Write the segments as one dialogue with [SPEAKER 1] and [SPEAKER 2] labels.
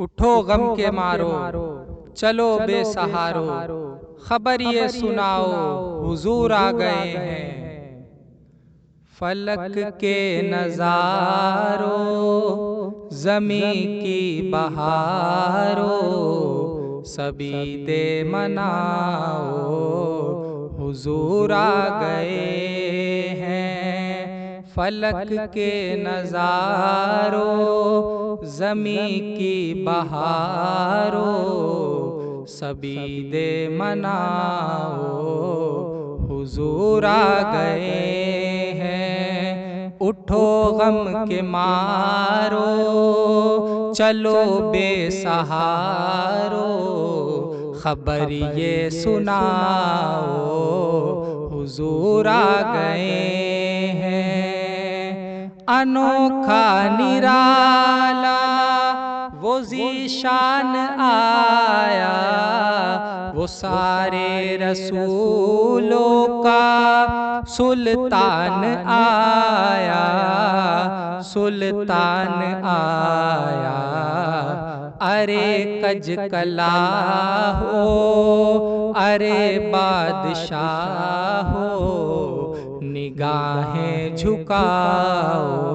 [SPEAKER 1] اٹھو غم کے مارو چلو بے سہارو، خبر یہ سناؤ حضور آ گئے ہیں۔ فلک کے نظارو زمیں کی بہارو، سبھی دے مناؤ حضور آ گئے ہیں۔ فلک کے نظارو زمیں کی بہارو، سبھی دے مناؤ حضور آ گئے ہیں۔ اٹھو غم کے مارو چلو بے سہارو، خبر یہ سناؤ حضور آ گئے ہیں۔ انوکھا نرالا وہ ذیشان آیا، وہ سارے رسولوں کا سلطان آیا، سلطان آیا۔ ارے کج کلا ہو ارے بادشاہ ہو، نگاہیں جھکاؤ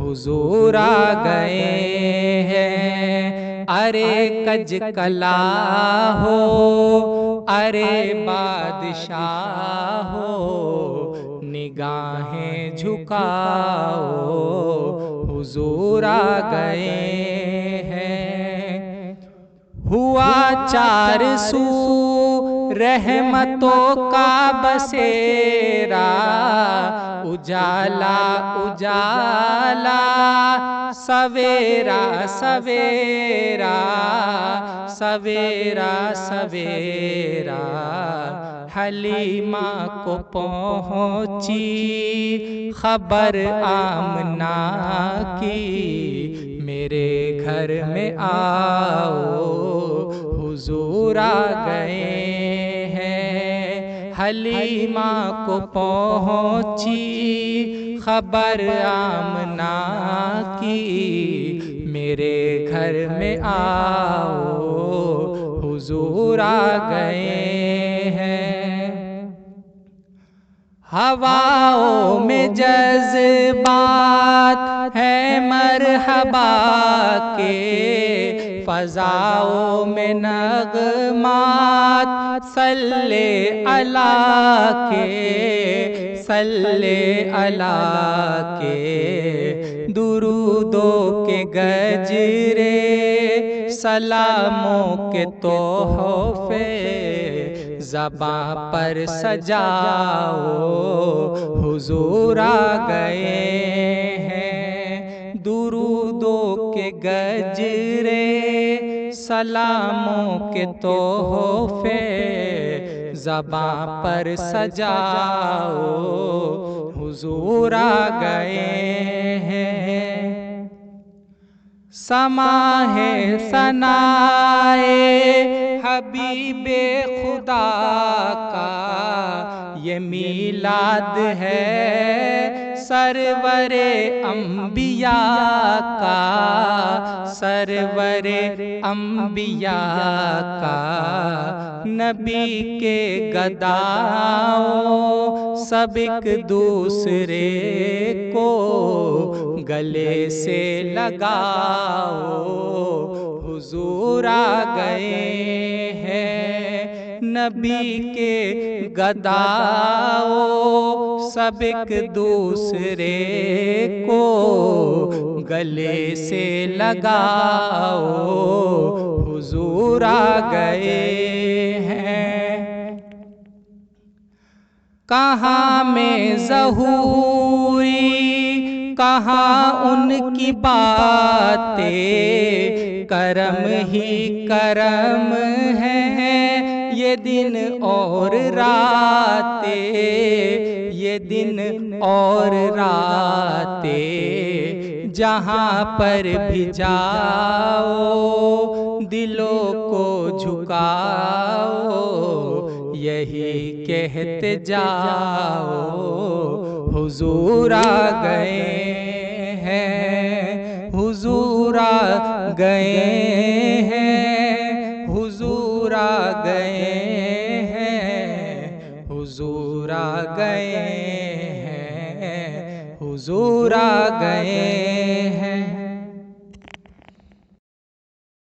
[SPEAKER 1] حضور آ گئے ہیں۔ ارے کج کلا ہو ارے بادشاہ ہو، نگاہیں جھکاؤ حضور آ گئے ہیں۔ ہوا چار سو رحمتوں کا بسیرا، اجالا اجالا سویرا سویرا، سویرا سویرا۔ حلیمہ کو پہنچی خبر آمنہ کی، میرے گھر میں آؤ حضور آ گئے ہیں۔ حلیمہ کو پہنچی خبر آمنہ کی، میرے گھر میں آؤ حضور آ گئے ہیں۔ ہواؤں میں جذبات ہیں مرحبا کے، فضاؤں میں نغمات صلی اللہ کے، صلی اللہ کے۔ درودوں کے گجرے سلاموں کے تحفے، زباں پر سجاؤ حضور آ گئے ہیں۔ درودوں کے گجرے سلاموں کے تحفے، زباں پر سجاؤ حضور آ گئے ہیں۔ سماع ہے ثنائے حبیب خدا کا، یہ میلاد ہے سرور انبیاء کا، سرور انبیاء کا۔ نبی کے گداؤں سب ایک دوسرے کو گلے سے لگاؤ حضور آ گئے ہیں۔ نبی کے گداؤں سب ایک دوسرے کو گلے سے لگاؤ حضور آ گئے ہیں۔ کہاں میں ظہوری کہاں ان کی باتیں، کرم ہی کرم ہے یہ دن اور راتیں، یہ دن اور راتیں۔ جہاں پر بھی جاؤ دلوں کو جھکاؤ، یہی کہتے جاؤ حضور آ گئے ہیں، حضور آ گئے ہیں، حضور آ گئے ہیں، حضور آ گئے ہیں، حضور آ گئے ہیں۔